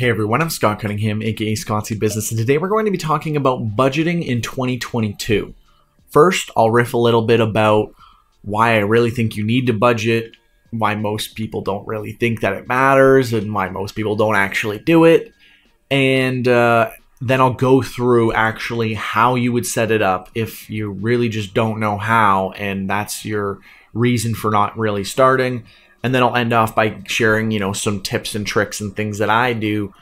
Hey everyone, I'm Scott Cunningham, aka Scottsy Business, and today we're going to be talking about budgeting in 2022. First, I'll riff a little bit about why I really think you need to budget, why most people don't really think that it matters, and why most people don't actually do it. And then I'll go through actually how you would set it up if you really just don't know how, and that's your reason for not really starting. And then I'll end off by sharing, some tips and tricks and things that I do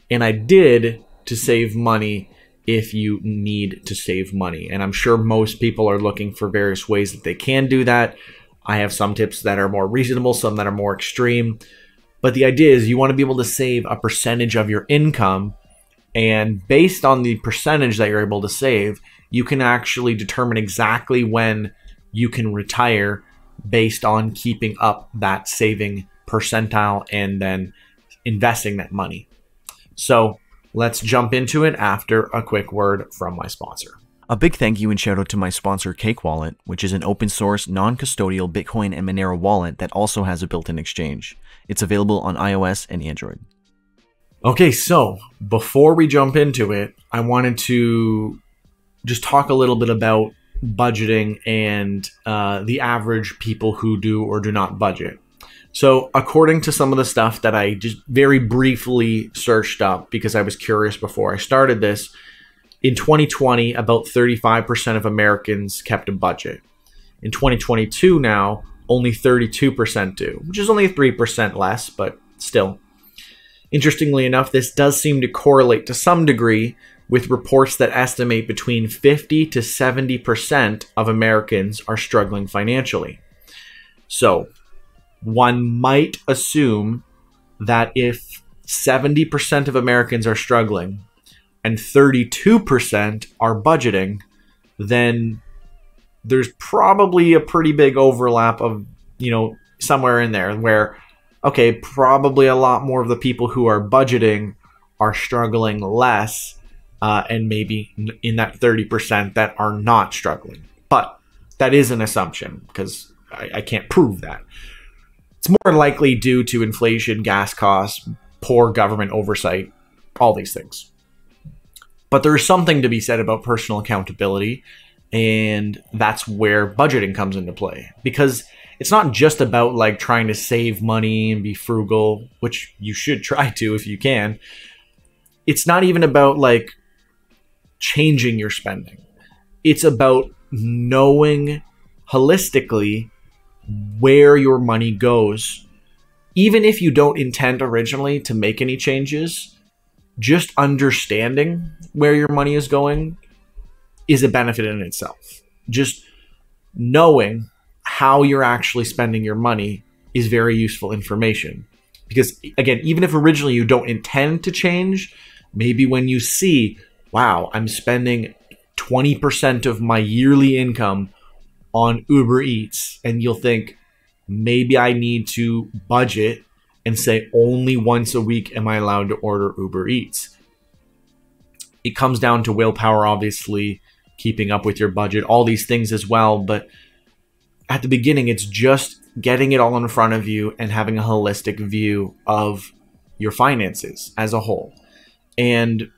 and I did to save money if you need to save money. And I'm sure most people are looking for various ways that they can do that. I have some tips that are more reasonable, some that are more extreme. But the idea is you want to be able to save a percentage of your income. And based on the percentage that you're able to save, you can actually determine exactly when you can retire based on keeping up that saving percentile and then investing that money. So let's jump into it after a quick word from my sponsor. A big thank you and shout out to my sponsor Cake Wallet, which is an open source, non-custodial Bitcoin and Monero wallet that also has a built-in exchange. It's available on iOS and Android. Okay, so before we jump into it, I wanted to just talk a little bit about budgeting and the average people who do or do not budget. So according to some of the stuff that I just very briefly searched up because I was curious before I started this, in 2020, about 35% of Americans kept a budget. In 2022 now, only 32% do, which is only 3% less, but still. Interestingly enough, this does seem to correlate to some degree with reports that estimate between 50 to 70% of Americans are struggling financially. So one might assume that if 70% of Americans are struggling and 32% are budgeting, then there's probably a pretty big overlap of, somewhere in there where, okay, probably a lot more of the people who are budgeting are struggling less, and maybe in that 30% that are not struggling. But that is an assumption because I can't prove that. It's more likely due to inflation, gas costs, poor government oversight, all these things. But there's something to be said about personal accountability, and that's where budgeting comes into play. Because it's not just about like trying to save money and be frugal, which you should try to if you can. It's not even about like changing your spending. It's about knowing holistically where your money goes. Even if you don't intend originally to make any changes, just understanding where your money is going is a benefit in itself. Just knowing how you're actually spending your money is very useful information. Because again, even if originally you don't intend to change, maybe when you see, wow, I'm spending 20% of my yearly income on Uber Eats, and you'll think, maybe I need to budget and say only once a week am I allowed to order Uber Eats. It comes down to willpower, obviously, keeping up with your budget, all these things as well. But at the beginning, it's just getting it all in front of you and having a holistic view of your finances as a whole. And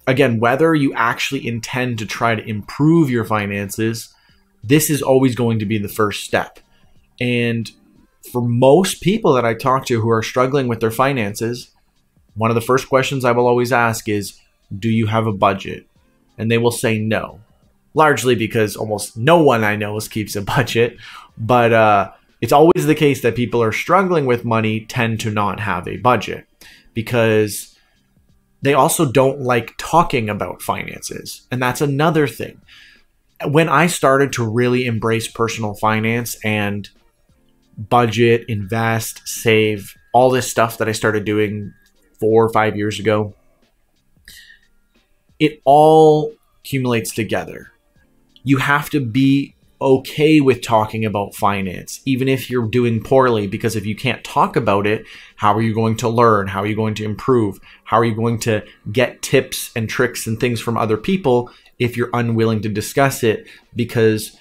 again, whether you actually intend to try to improve your finances, this is always going to be the first step. And for most people that I talk to who are struggling with their finances, one of the first questions I will always ask is, do you have a budget? And they will say no, largely because almost no one I know keeps a budget. But it's always the case that people are struggling with money tend to not have a budget because they also don't like talking about finances. And that's another thing. When I started to really embrace personal finance and budget, invest, save, all this stuff that I started doing 4 or 5 years ago, it all accumulates together. You have to be okay with talking about finance, even if you're doing poorly, because if you can't talk about it, how are you going to learn? How are you going to improve? How are you going to get tips and tricks and things from other people if you're unwilling to discuss it? Because,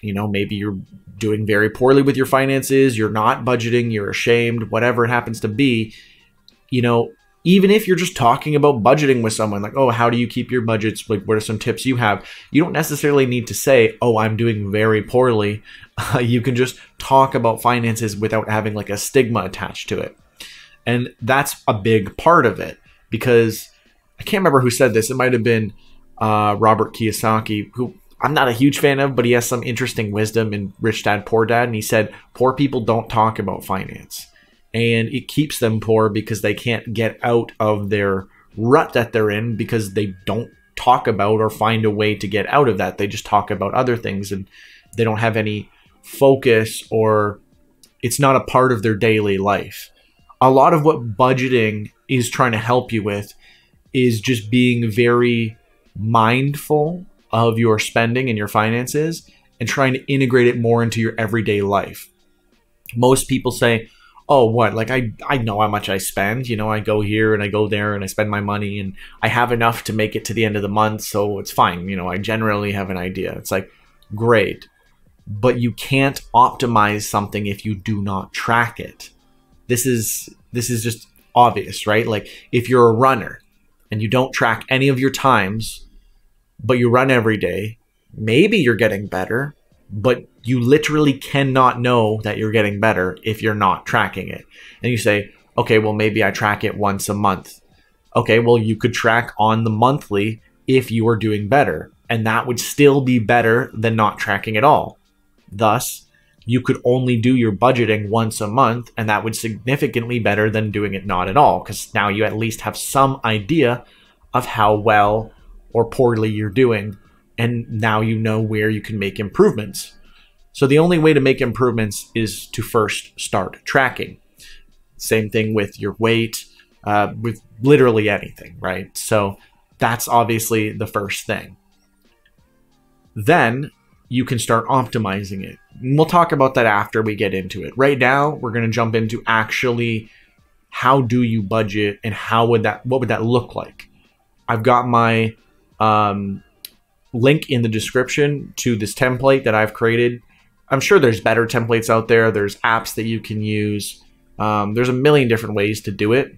maybe you're doing very poorly with your finances, you're not budgeting, you're ashamed, whatever it happens to be. even if you're just talking about budgeting with someone, like, oh, how do you keep your budgets? Like, what are some tips you have? You don't necessarily need to say, oh, I'm doing very poorly. You can just talk about finances without having like a stigma attached to it. And that's a big part of it, because I can't remember who said this. It might have been Robert Kiyosaki, who I'm not a huge fan of, but he has some interesting wisdom in Rich Dad, Poor Dad. And he said, poor people don't talk about finance. And it keeps them poor because they can't get out of their rut that they're in, because they don't talk about or find a way to get out of that. They just talk about other things, and they don't have any focus, or it's not a part of their daily life. A lot of what budgeting is trying to help you with is just being very mindful of your spending and your finances and trying to integrate it more into your everyday life. Most people say, oh, what? Like, I know how much I spend. You know, I go here and I go there and I spend my money, and I have enough to make it to the end of the month, so it's fine. You know, I generally have an idea. It's like, great. But you can't optimize something if you do not track it. This is just obvious, right? Like, if you're a runner and you don't track any of your times, but you run every day, maybe you're getting better, but you literally cannot know that you're getting better if you're not tracking it. And you say, okay, well, maybe I track it once a month. Okay, well, you could track on the monthly if you are doing better, and that would still be better than not tracking at all. Thus, you could only do your budgeting once a month, and that would significantly better than doing it not at all, because now you at least have some idea of how well or poorly you're doing, and now you know where you can make improvements. So the only way to make improvements is to first start tracking. Same thing with your weight, with literally anything, right? So that's obviously the first thing. Then you can start optimizing it. And we'll talk about that after we get into it. Right now, we're going to jump into actually how do you budget and what would that look like? I've got my link in the description to this template that I've created. I'm sure there's better templates out there. There's apps that you can use. There's a million different ways to do it.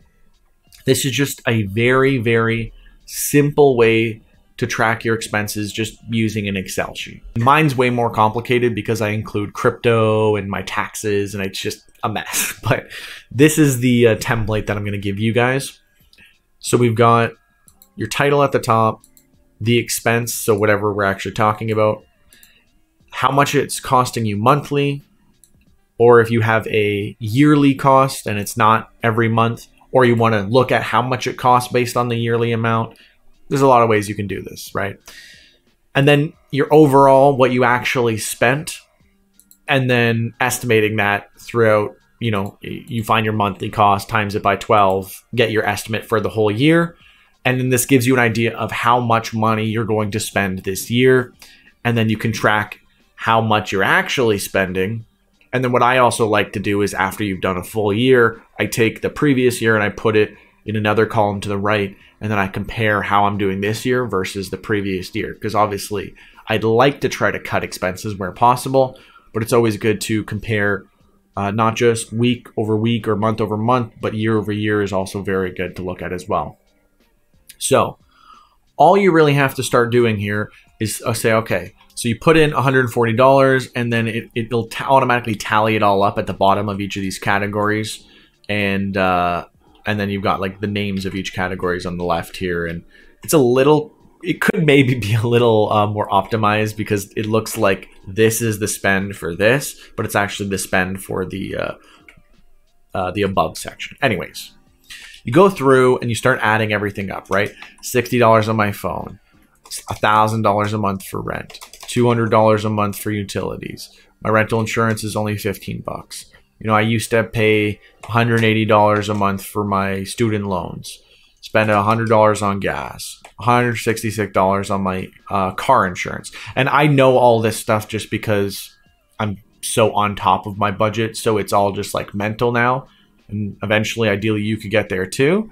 This is just a very, very simple way to track your expenses just using an Excel sheet. Mine's way more complicated because I include crypto and my taxes, and it's just a mess. But this is the template that I'm going to give you guys. So we've got your title at the top, the expense, so whatever we're actually talking about, how much it's costing you monthly, or if you have a yearly cost and it's not every month, or you want to look at how much it costs based on the yearly amount. There's a lot of ways you can do this, right? And then your overall, what you actually spent, and then estimating that throughout, you know, you find your monthly cost, times it by 12, get your estimate for the whole year. And then this gives you an idea of how much money you're going to spend this year. And then you can track how much you're actually spending. And then what I also like to do is, after you've done a full year, I take the previous year and I put it in another column to the right. And then I compare how I'm doing this year versus the previous year. Because obviously, I'd like to try to cut expenses where possible. But it's always good to compare not just week over week or month over month, but year over year is also very good to look at as well. So all you really have to start doing here is say, okay, so you put in $140, and then it'll automatically tally it all up at the bottom of each of these categories. And then you've got like the names of each categories on the left here. And it could maybe be a little more optimized, because it looks like this is the spend for this, but it's actually the spend for the above section. Anyways, you go through and you start adding everything up, right? $60 on my phone, $1,000 a month for rent, $200 a month for utilities. My rental insurance is only 15 bucks. You know, I used to pay $180 a month for my student loans, spend $100 on gas, $166 on my car insurance. And I know all this stuff just because I'm so on top of my budget. So it's all just like mental now. And eventually, ideally, you could get there too.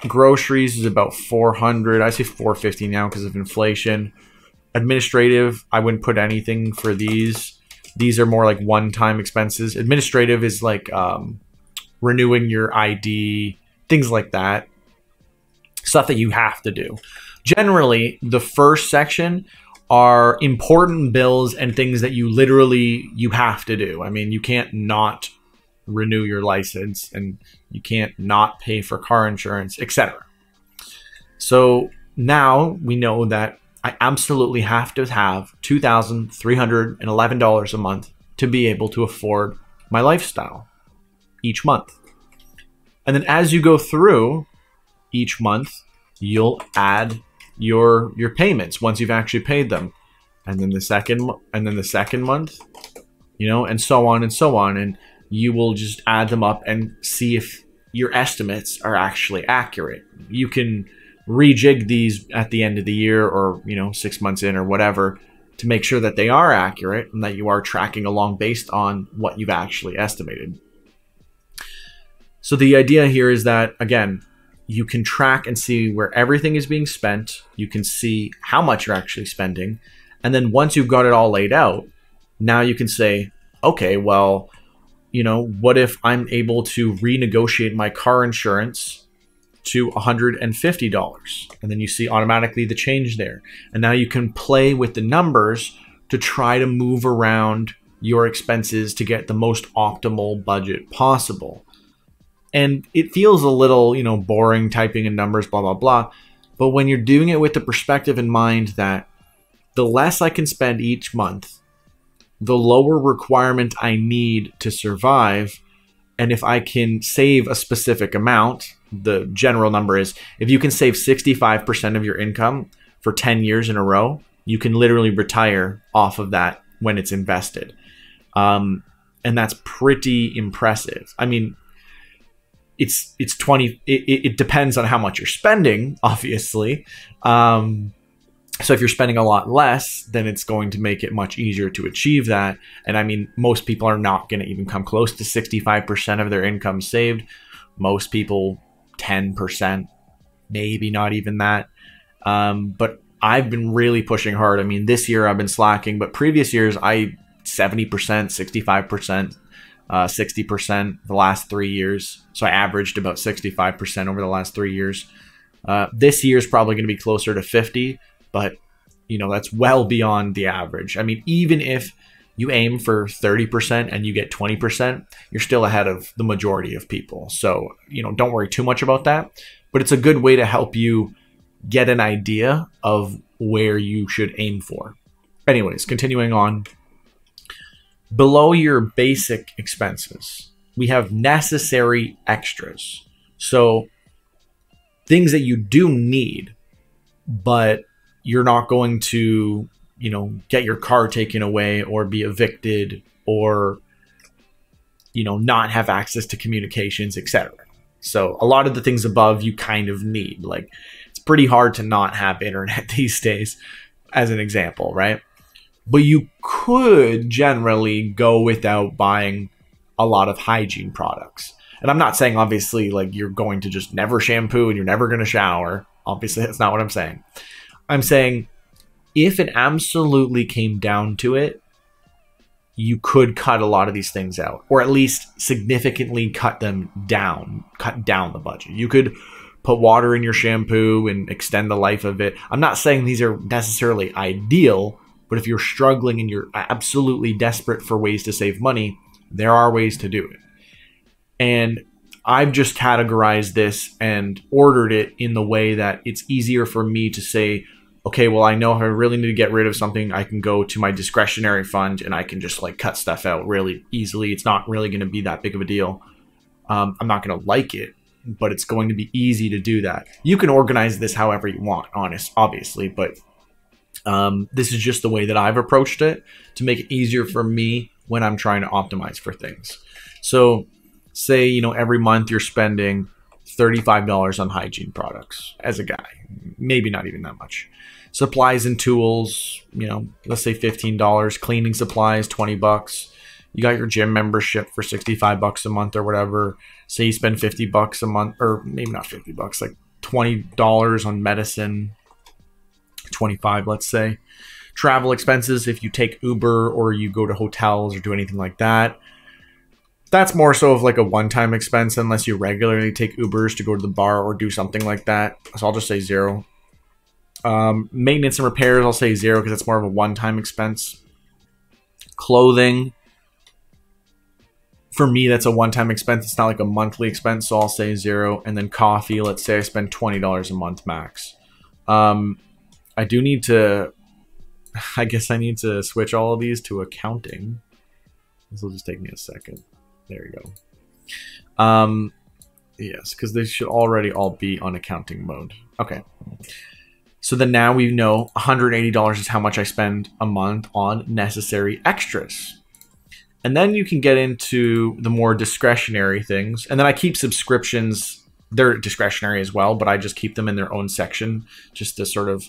Groceries is about $400. I say $450 now because of inflation. Administrative, I wouldn't put anything for these. These are more like one-time expenses. Administrative is like renewing your ID, things like that. Stuff that you have to do. Generally, the first section are important bills and things that you have to do. I mean, you can't not renew your license, and you can't not pay for car insurance, etc. So now we know that I absolutely have to have $2,311 a month to be able to afford my lifestyle each month. And then as you go through each month, you'll add your payments once you've actually paid them, and then the second month, and so on and so on, and you will just add them up and see if your estimates are actually accurate. You can rejig these at the end of the year, or 6 months in or whatever, to make sure that they are accurate and that you are tracking along based on what you've actually estimated. So the idea here is that, again, you can track and see where everything is being spent. You can see how much you're actually spending. And then once you've got it all laid out, now you can say, okay, well, what if I'm able to renegotiate my car insurance to $150? And then you see automatically the change there. And now you can play with the numbers to try to move around your expenses to get the most optimal budget possible. And it feels a little, boring typing in numbers, blah, blah, blah. But when you're doing it with the perspective in mind that the less I can spend each month, the lower requirement I need to survive. And if I can save a specific amount, the general number is, if you can save 65% of your income for 10 years in a row, you can literally retire off of that when it's invested. And that's pretty impressive. I mean, it's 20, it depends on how much you're spending, obviously. So if you're spending a lot less, then it's going to make it much easier to achieve that. And I mean, most people are not going to even come close to 65% of their income saved. Most people, 10%, maybe not even that. But I've been really pushing hard. I mean, this year I've been slacking, but previous years, 70%, 65%, 60% the last 3 years. So I averaged about 65% over the last 3 years. This year is probably going to be closer to 50, but that's well beyond the average. I mean, even if you aim for 30% and you get 20%, you're still ahead of the majority of people. So, don't worry too much about that, but it's a good way to help you get an idea of where you should aim for. Anyways, continuing on. Below your basic expenses, we have necessary extras. So things that you do need, but you're not going to, get your car taken away or be evicted or, not have access to communications, etc. So a lot of the things above you kind of need. Like, it's pretty hard to not have internet these days, as an example, right? But you could generally go without buying a lot of hygiene products. And I'm not saying, obviously, like you're going to just never shampoo and you're never going to shower. Obviously, that's not what I'm saying. I'm saying if it absolutely came down to it, you could cut a lot of these things out, or at least significantly cut down the budget. You could put water in your shampoo and extend the life of it. I'm not saying these are necessarily ideal, but if you're struggling and you're absolutely desperate for ways to save money, there are ways to do it. And I've just categorized this and ordered it in the way that it's easier for me to say, okay, well, I know if I really need to get rid of something, I can go to my discretionary fund and I can just like cut stuff out really easily. It's not really going to be that big of a deal. I'm not going to like it, but it's going to be easy to do that. You can organize this however you want, obviously, but this is just the way that I've approached it to make it easier for me when I'm trying to optimize for things. So say, every month you're spending $35 on hygiene products as a guy, maybe not even that much. Supplies and tools, let's say $15. Cleaning supplies, $20. You got your gym membership for $65 a month or whatever. Say you spend $50 a month, or maybe not $50, like $20 on medicine, 25, let's say. Travel expenses, if you take Uber or you go to hotels or do anything like that, That's more so of like a one-time expense unless you regularly take Ubers to go to the bar or do something like that. So I'll just say 0. Maintenance and repairs, I'll say 0 because it's more of a one-time expense. Clothing, for me, that's a one-time expense. It's not like a monthly expense, so I'll say 0. And then coffee, let's say I spend $20 a month max. I do need to, I guess I need to switch all of these to accounting. This will just take me a second. There we go. Yes, because they should already all be on accounting mode. Okay. So then now we know $180 is how much I spend a month on necessary extras. And then you can get into the more discretionary things. And then I keep subscriptions. They're discretionary as well, but I just keep them in their own section just to sort of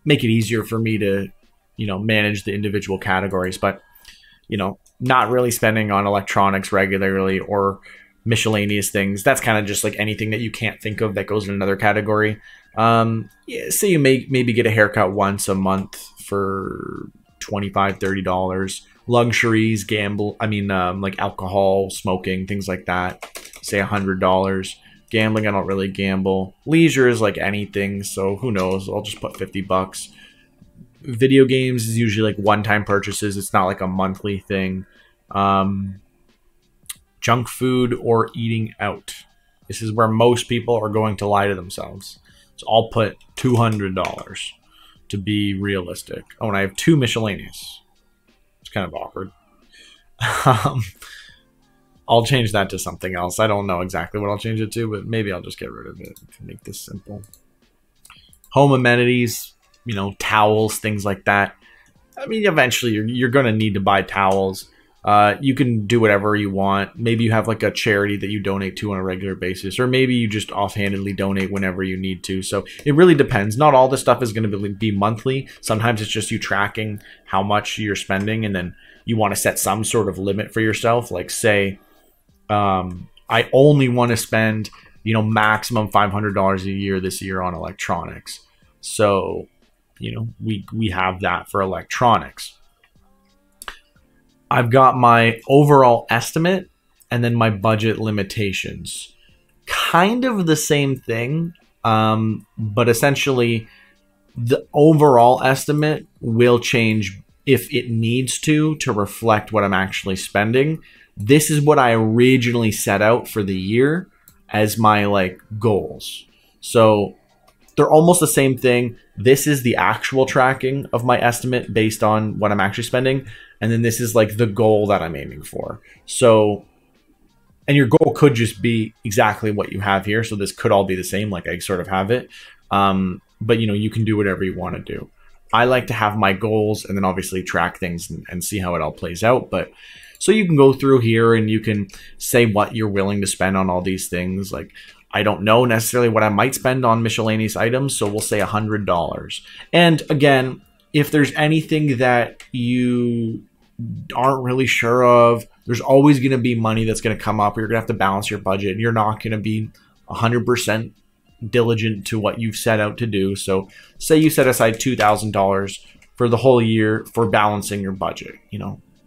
make it easier for me to, manage the individual categories. But, not really spending on electronics regularly or miscellaneous things. That's kind of just like anything that you can't think of that goes in another category. Say you maybe get a haircut once a month for $25, $30. Luxuries, like alcohol, smoking, things like that, say $100. Gambling, I don't really gamble. Leisure is like anything, so who knows? I'll just put $50. Video games is usually like one-time purchases. It's not like a monthly thing. Junk food or eating out. This is where most people are going to lie to themselves. So I'll put $200 to be realistic. Oh, and I have 2 miscellaneous. It's kind of awkward. I'll change that to something else. I don't know exactly what I'll change it to, but maybe I'll just get rid of it to make this simple. Home amenities, towels, things like that. I mean, eventually you're going to need to buy towels. You can do whatever you want. Maybe you have like a charity that you donate to on a regular basis, or maybe you just offhandedly donate whenever you need to. So it really depends. Not all this stuff is going to be monthly. Sometimes it's just you tracking how much you're spending, and then you want to set some sort of limit for yourself. Like say, I only want to spend, maximum $500 a year this year on electronics. So, we have that for electronics. I've got my overall estimate and then my budget limitations. Kind of the same thing, but essentially the overall estimate will change if it needs to reflect what I'm actually spending. This is what I originally set out for the year as my goals. So they're almost the same thing. This is the actual tracking of my estimate based on what I'm actually spending. And then this is like the goal that I'm aiming for. So, and your goal could just be exactly what you have here. So this could all be the same, like I sort of have it. But you can do whatever you want to do. I like to have my goals and then obviously track things and see how it all plays out. But so you can go through here and you can say what you're willing to spend on all these things. Like, I don't know necessarily what I might spend on miscellaneous items, so we'll say $100. And again, if there's anything that you aren't really sure of, there's always going to be money that's going to come up. You're going to have to balance your budget. You're not going to be 100% diligent to what you've set out to do. So say you set aside $2,000 for the whole year for balancing your budget.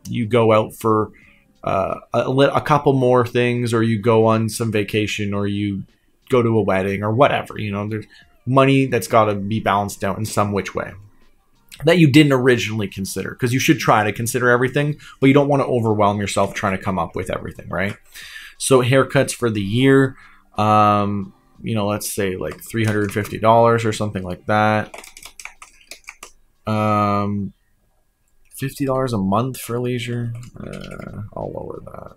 You go out for a couple more things, or you go on some vacation, or you go to a wedding or whatever. There's money that's got to be balanced out in some which way that you didn't originally consider, because you should try to consider everything, but you don't want to overwhelm yourself trying to come up with everything, right? So haircuts for the year, let's say like $350 or something like that. $50 a month for leisure. I'll lower that.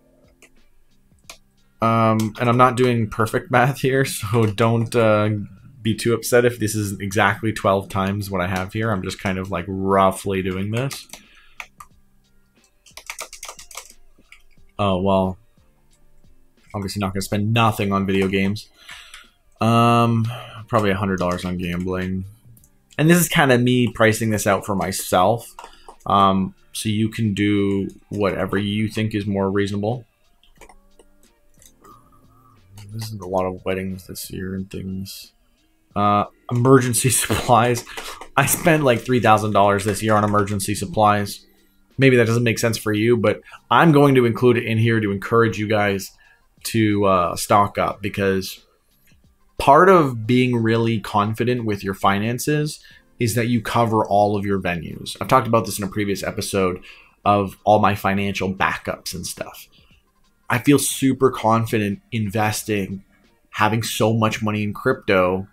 And I'm not doing perfect math here, so don't be too upset if this is exactly 12 times what I have here. I'm just kind of like roughly doing this. Oh, well, obviously not going to spend nothing on video games. Probably $100 on gambling. And this is kind of me pricing this out for myself. So you can do whatever you think is more reasonable. This is a lot of weddings this year and things. Emergency supplies. I spent like $3,000 this year on emergency supplies. maybe that doesn't make sense for you, but I'm going to include it in here to encourage you guys to stock up, because part of being really confident with your finances is that you cover all of your venues. I've talked about this in a previous episode of all my financial backups and stuff. I feel super confident investing, having so much money in crypto,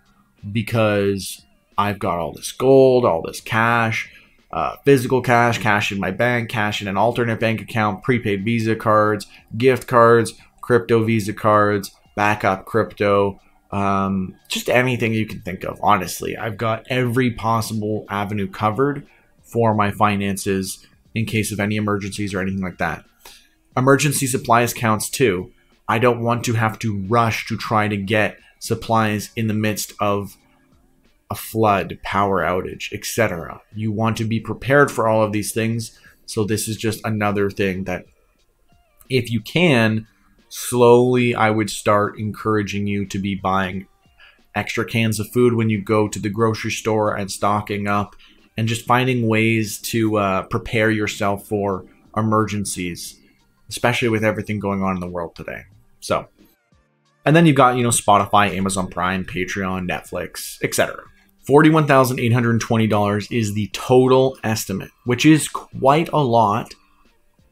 because I've got all this gold, all this cash, physical cash, cash in my bank, cash in an alternate bank account, prepaid Visa cards, gift cards, crypto Visa cards, backup crypto, just anything you can think of. Honestly, I've got every possible avenue covered for my finances in case of any emergencies or anything like that. Emergency supplies counts too. I don't want to have to rush to try to get supplies in the midst of a flood, power outage, etc. You want to be prepared for all of these things. So this is just another thing that, if you can, slowly I would start encouraging you to be buying extra cans of food when you go to the grocery store and stocking up, and just finding ways to prepare yourself for emergencies, especially with everything going on in the world today. So, and then you've got, Spotify, Amazon Prime, Patreon, Netflix, etc. $41,820 is the total estimate, which is quite a lot,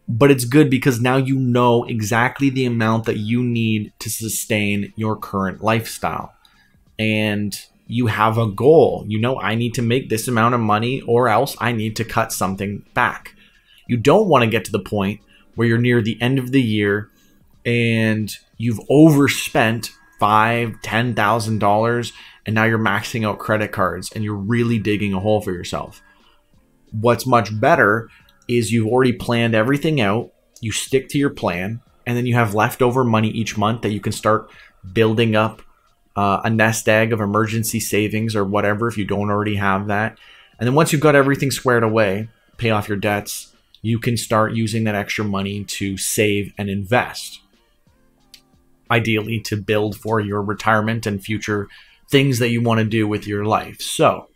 but it's good because now you know exactly the amount that you need to sustain your current lifestyle. And you have a goal. I need to make this amount of money, or else I need to cut something back. You don't want to get to the point where you're near the end of the year and you've overspent $5,000, $10,000, and now you're maxing out credit cards and you're really digging a hole for yourself. What's much better is you've already planned everything out, you stick to your plan, and then you have leftover money each month that you can start building up a nest egg of emergency savings or whatever if you don't already have that. And then once you've got everything squared away, pay off your debts, you can start using that extra money to save and invest. Ideally, to build for your retirement and future things that you want to do with your life. So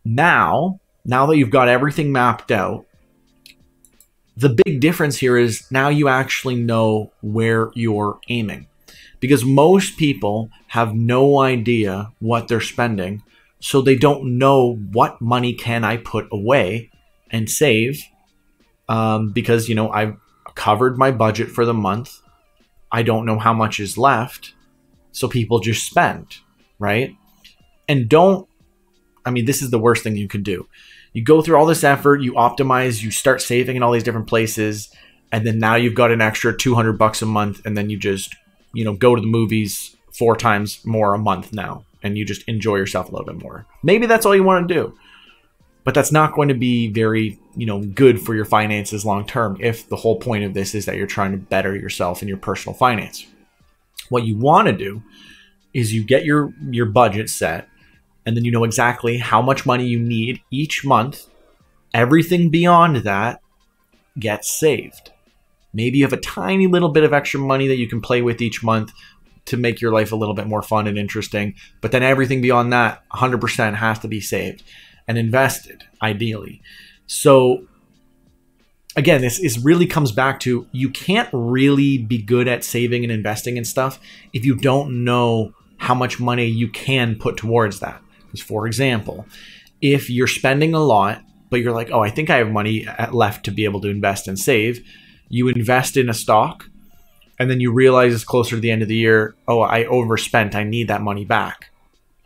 now that you've got everything mapped out, the big difference here is now you actually know where you're aiming. Because most people have no idea what they're spending, so they don't know what money can I put away and save, because, I've covered my budget for the month. I don't know how much is left, so people just spend, right? And this is the worst thing you can do. You go through all this effort, you optimize, you start saving in all these different places, and then now you've got an extra $200 a month, and then you just, go to the movies 4 times more a month now, and you just enjoy yourself a little bit more. Maybe that's all you want to do, but that's not going to be very, good for your finances long term if the whole point of this is that you're trying to better yourself in your personal finance. What you want to do is you get your budget set, and then you know exactly how much money you need each month. Everything beyond that gets saved. Maybe you have a tiny little bit of extra money that you can play with each month to make your life a little bit more fun and interesting. But then everything beyond that, 100% has to be saved and invested, ideally. So again, this really comes back to, you can't really be good at saving and investing and stuff if you don't know how much money you can put towards that. Because, for example, if you're spending a lot, but you're like, oh, I think I have money left to be able to invest and save, you invest in a stock, and then you realize it's closer to the end of the year, oh, I overspent, I need that money back.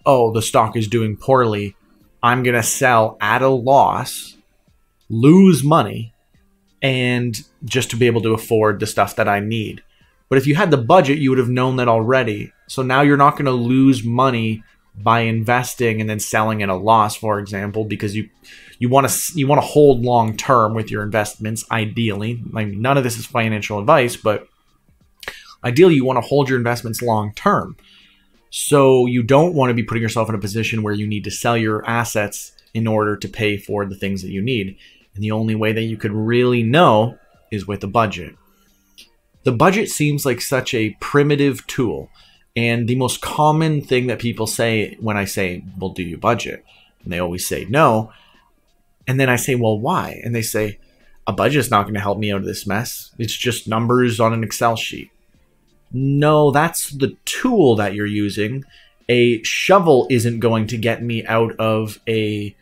Oh, the stock is doing poorly, I'm going to sell at a loss, lose money, and just to be able to afford the stuff that I need. But if you had the budget, you would have known that already. So now you're not going to lose money by investing and then selling at a loss, for example, because you want to hold long term with your investments. Ideally, none of this is financial advice, but ideally you want to hold your investments long term. So you don't want to be putting yourself in a position where you need to sell your assets in order to pay for the things that you need. And the only way that you could really know is with a budget. The budget seems like such a primitive tool. And the most common thing that people say when I say, well, do you budget? And they always say no. And then I say, well, why? And they say, a budget's not going to help me out of this mess. It's just numbers on an Excel sheet. No, that's the tool that you're using. A shovel isn't going to get me out of a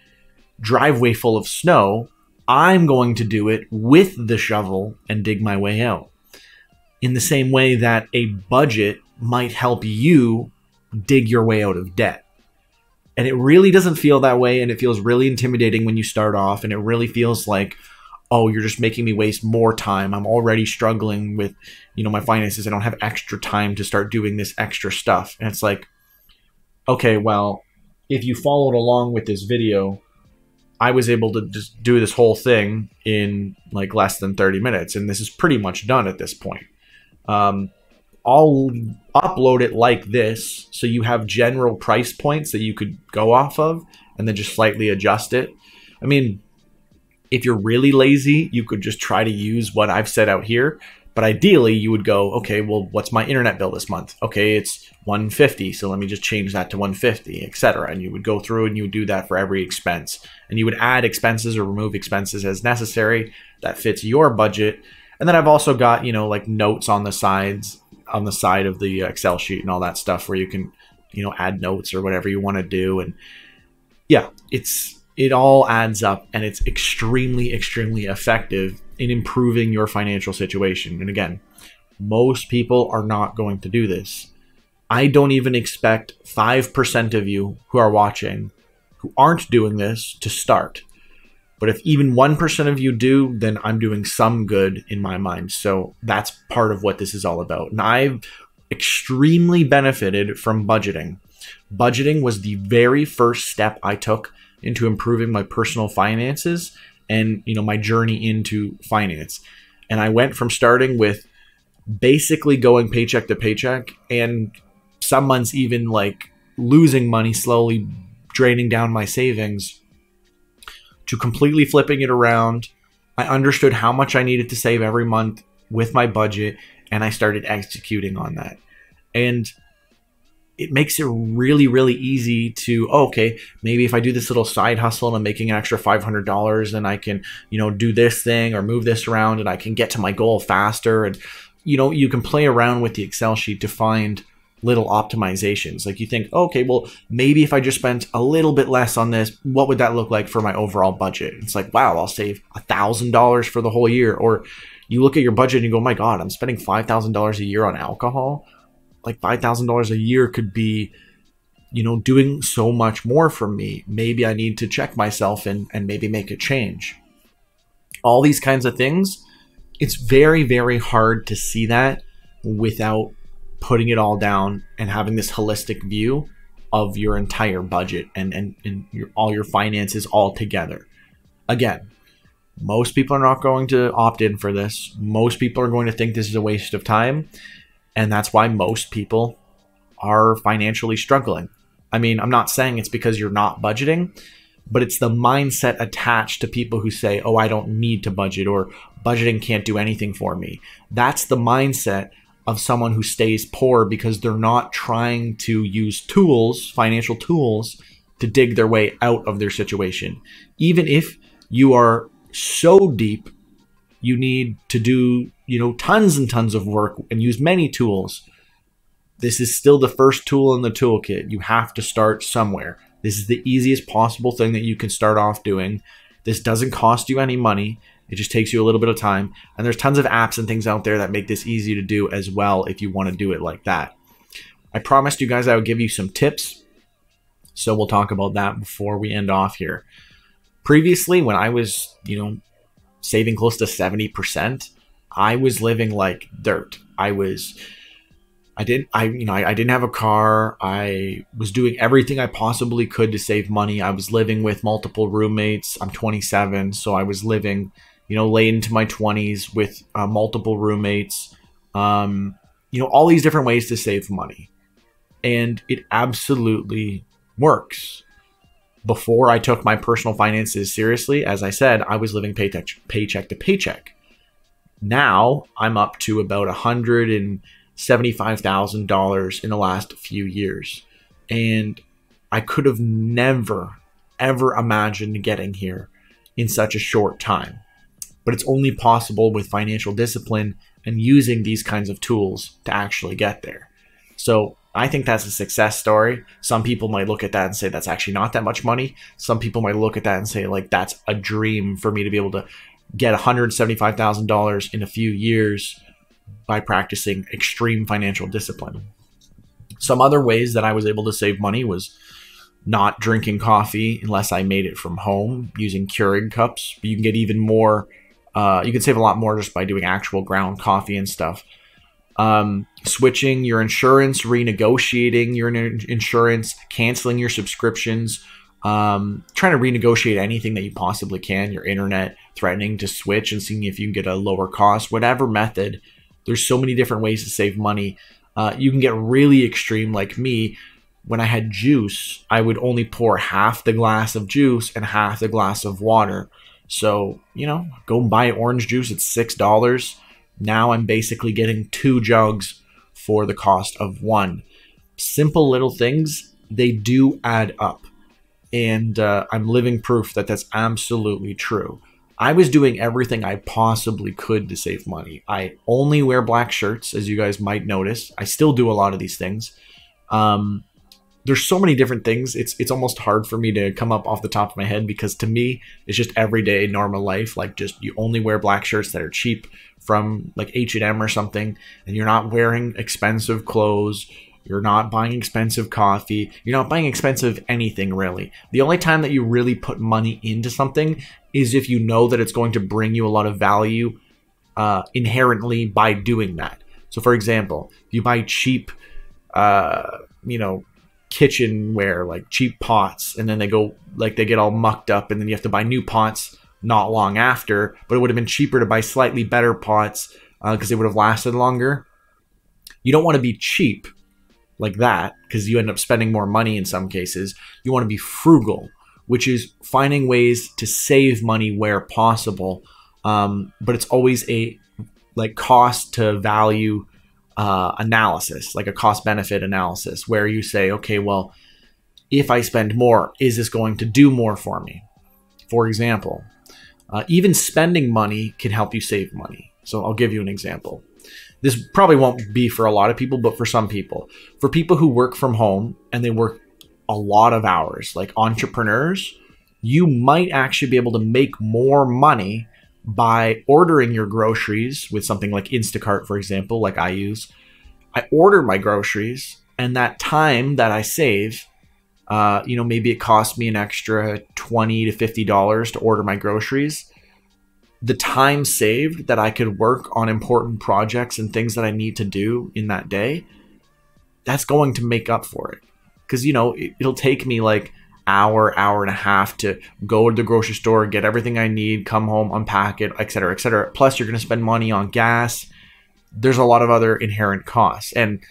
driveway full of snow. I'm going to do it with the shovel and dig my way out. In the same way that a budget might help you dig your way out of debt. And it really doesn't feel that way, and it feels really intimidating when you start off, and it really feels like, oh, you're just making me waste more time. I'm already struggling with, my finances. I don't have extra time to start doing this extra stuff. And it's like, okay, well, if you followed along with this video, I was able to just do this whole thing in like less than 30 minutes. And this is pretty much done at this point. I'll upload it like this, so you have general price points that you could go off of and then just slightly adjust it. I mean, if you're really lazy, you could just try to use what I've set out here. But ideally, you would go, okay, well, what's my internet bill this month? Okay, it's $150, so let me just change that to $150, etc. And you would go through and you would do that for every expense. And you would add expenses or remove expenses as necessary that fits your budget. And then I've also got, like notes on the sides, on the side of the Excel sheet and all that stuff where you can, add notes or whatever you want to do. And yeah, it all adds up, and it's extremely, extremely effective in improving your financial situation. And again, most people are not going to do this. I don't even expect 5% of you who are watching who aren't doing this to start. But if even 1% of you do, then I'm doing some good in my mind. So that's part of what this is all about. And I've extremely benefited from budgeting. Budgeting was the very first step I took into improving my personal finances and, my journey into finance. And I went from starting with basically going paycheck to paycheck, and some months even like losing money, slowly draining down my savings, to completely flipping it around. I understood how much I needed to save every month with my budget, and I started executing on that. And it makes it really, really easy to, okay, maybe if I do this little side hustle and I'm making an extra $500, then I can, do this thing or move this around, and I can get to my goal faster. And, you can play around with the Excel sheet to find little optimizations. Like you think, okay, well, maybe if I just spent a little bit less on this, what would that look like for my overall budget? It's like, wow, I'll save $1,000 for the whole year. Or you look at your budget and you go, my God, I'm spending $5,000 a year on alcohol. Like $5,000 a year could be, doing so much more for me. Maybe I need to check myself and maybe make a change. All these kinds of things. It's very, very hard to see that without putting it all down and having this holistic view of your entire budget and all your finances all together. Again, most people are not going to opt in for this. Most people are going to think this is a waste of time. And that's why most people are financially struggling. I mean, I'm not saying it's because you're not budgeting, but it's the mindset attached to people who say, oh, I don't need to budget, or budgeting can't do anything for me. That's the mindset of someone who stays poor because they're not trying to use tools, financial tools, to dig their way out of their situation. Even if you are so deep, you need to do, tons and tons of work and use many tools. This is still the first tool in the toolkit. You have to start somewhere. This is the easiest possible thing that you can start off doing. This doesn't cost you any money. It just takes you a little bit of time. And there's tons of apps and things out there that make this easy to do as well if you want to do it like that. I promised you guys I would give you some tips. So we'll talk about that before we end off here. Previously, when I was, saving close to 70%, I was living like dirt. I didn't have a car. I was doing everything I possibly could to save money. I was living with multiple roommates. I'm 27, so I was living, late into my 20s with multiple roommates. All these different ways to save money. And it absolutely works. Before I took my personal finances seriously, as I said, I was living paycheck to paycheck. Now I'm up to about $175,000 in the last few years. And I could have never, ever imagined getting here in such a short time. But it's only possible with financial discipline and using these kinds of tools to actually get there. So I think that's a success story. Some people might look at that and say that's actually not that much money. Some people might look at that and say, like, that's a dream for me to be able to get $175,000 in a few years by practicing extreme financial discipline. Some other ways that I was able to save money was not drinking coffee unless I made it from home, using Keurig cups. You can get even more. You can save a lot more just by doing actual ground coffee and stuff. Switching your insurance, renegotiating your insurance, canceling your subscriptions, trying to renegotiate anything that you possibly can, your internet, threatening to switch and seeing if you can get a lower cost, whatever method. There's so many different ways to save money. You can get really extreme like me. When I had juice, I would only pour half the glass of juice and half the glass of water. So, go buy orange juice. It's $6. Now I'm basically getting 2 jugs for the cost of 1. Simple little things, they do add up. And I'm living proof that that's absolutely true. I was doing everything I possibly could to save money. I only wear black shirts, as you guys might notice. I still do a lot of these things. There's so many different things. It's almost hard for me to come up off the top of my head, because to me, it's just everyday normal life. Like, just you only wear black shirts that are cheap from like H&M or something, and you're not wearing expensive clothes. You're not buying expensive coffee. You're not buying expensive anything, really. The only time that you really put money into something is if you know that it's going to bring you a lot of value inherently by doing that. So, for example, if you buy cheap, kitchenware, like cheap pots, and then they get all mucked up, and then you have to buy new pots not long after, but it would have been cheaper to buy slightly better pots because they would have lasted longer. You don't want to be cheap like that, because you end up spending more money in some cases. You want to be frugal, which is finding ways to save money where possible, but it's always a cost to value analysis, like a cost benefit analysis, where you say, okay, well, if I spend more, is this going to do more for me? For example, even spending money can help you save money. So I'll give you an example. This probably won't be for a lot of people, but for some people. For people who work from home and they work a lot of hours, like entrepreneurs, you might actually be able to make more money by ordering your groceries with something like Instacart, for example, like I use. I order my groceries, and that time that I save, maybe it costs me an extra $20 to $50 to order my groceries. The time saved that I could work on important projects and things that I need to do in that day, that's going to make up for it. Because, it'll take me like hour and a half to go to the grocery store, get everything I need, come home, unpack it, et cetera, et cetera. Plus, you're going to spend money on gas. There's a lot of other inherent costs. And,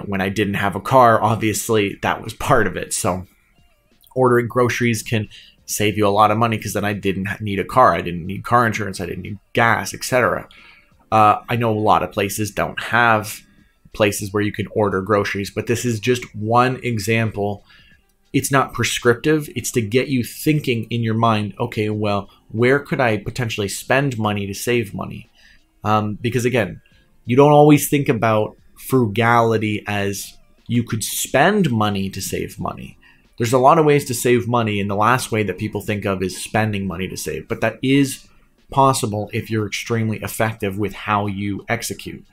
when I didn't have a car, obviously, that was part of it. So ordering groceries can save you a lot of money, because then I didn't need a car. I didn't need car insurance. I didn't need gas, etc. I know a lot of places don't have places where you can order groceries, but this is just one example. It's not prescriptive. It's to get you thinking in your mind, okay, well, where could I potentially spend money to save money? Because again, you don't always think about frugality as you could spend money to save money. There's a lot of ways to save money, and the last way that people think of is spending money to save. But that is possible if you're extremely effective with how you execute.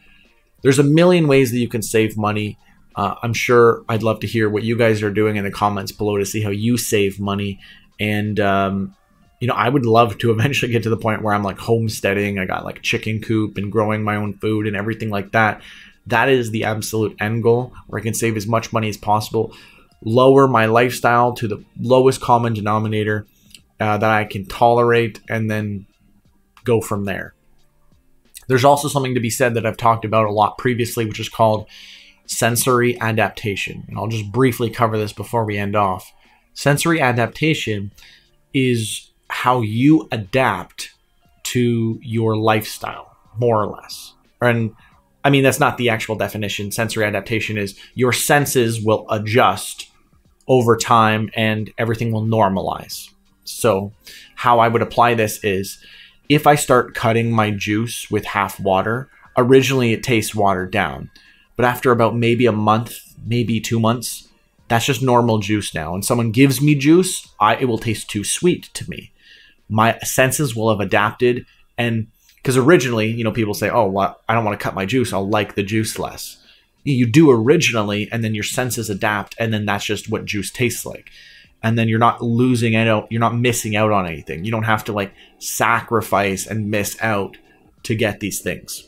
There's a million ways that you can save money. I'm sure I'd love to hear what you guys are doing in the comments below to see how you save money. And, I would love to eventually get to the point where I'm like homesteading. I got like chicken coop and growing my own food and everything like that. That is the absolute end goal, where I can save as much money as possible, lower my lifestyle to the lowest common denominator that I can tolerate, and then go from there. There's also something to be said that I've talked about a lot previously, which is called sensory adaptation. And I'll just briefly cover this before we end off. Sensory adaptation is how you adapt to your lifestyle, more or less. And I mean, that's not the actual definition. Sensory adaptation is your senses will adjust over time and everything will normalize. So how I would apply this is if I start cutting my juice with half water, originally it tastes watered down. But after about maybe a month, maybe 2 months, that's just normal juice now. And someone gives me juice, it will taste too sweet to me. My senses will have adapted. And because originally, people say, oh, well, I don't want to cut my juice. I'll like the juice less. You do originally, and then your senses adapt. And then that's just what juice tastes like. And then you're not losing out. You're not missing out on anything. You don't have to like sacrifice and miss out to get these things.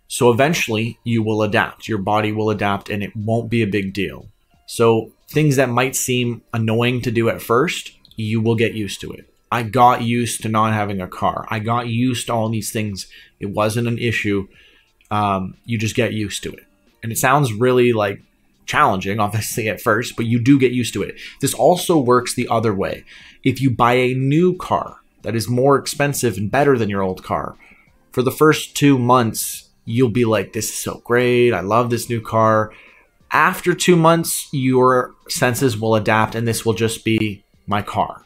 So eventually you will adapt. Your body will adapt and it won't be a big deal. So things that might seem annoying to do at first, you will get used to it. I got used to not having a car. I got used to all these things. It wasn't an issue. You just get used to it. And it sounds really like challenging, obviously, at first, but you do get used to it. This also works the other way. If you buy a new car that is more expensive and better than your old car, for the first 2 months, you'll be like, this is so great. I love this new car. After 2 months, your senses will adapt and this will just be my car.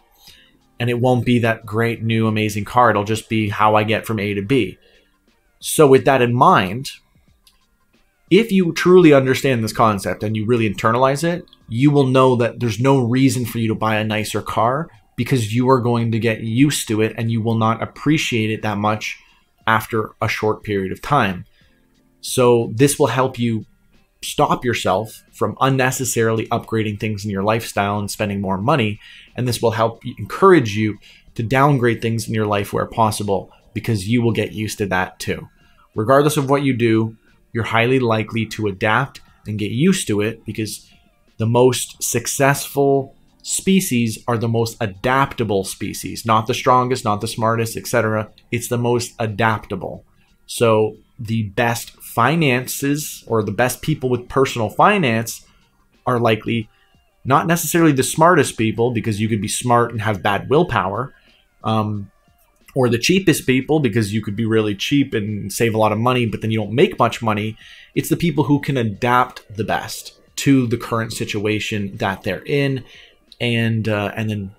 And it won't be that great, new, amazing car. It'll just be how I get from A to B. So with that in mind, if you truly understand this concept and you really internalize it, you will know that there's no reason for you to buy a nicer car because you are going to get used to it and you will not appreciate it that much after a short period of time. So this will help you stop yourself from unnecessarily upgrading things in your lifestyle and spending more money. And this will help encourage you to downgrade things in your life where possible because you will get used to that too. Regardless of what you do, you're highly likely to adapt and get used to it because the most successful species are the most adaptable species, not the strongest, not the smartest, etc. It's the most adaptable. So the best finances or the best people with personal finance are likely not necessarily the smartest people because you could be smart and have bad willpower, or the cheapest people because you could be really cheap and save a lot of money, but then you don't make much money. It's the people who can adapt the best to the current situation that they're in and then,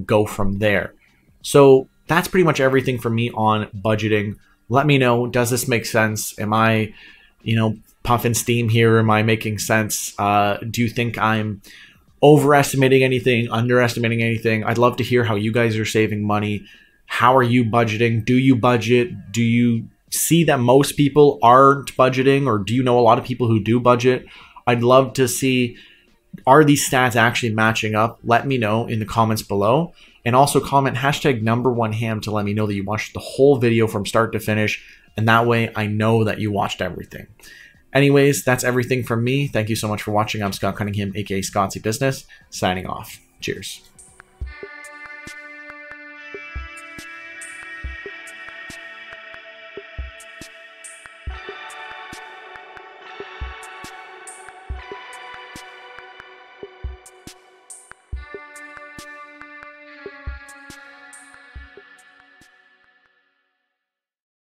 go from there. So that's pretty much everything for me on budgeting. Let me know, does this make sense? Am I, puffing steam here? Am I making sense? Do you think I'm overestimating anything, underestimating anything? I'd love to hear how you guys are saving money. How are you budgeting? Do you budget? Do you see that most people aren't budgeting, or do you know a lot of people who do budget? I'd love to see, are these stats actually matching up? Let me know in the comments below. And also comment #1ham to let me know that you watched the whole video from start to finish. And that way I know that you watched everything. Anyways, that's everything from me. Thank you so much for watching. I'm Scott Cunningham, aka Scottsy Business, signing off. Cheers.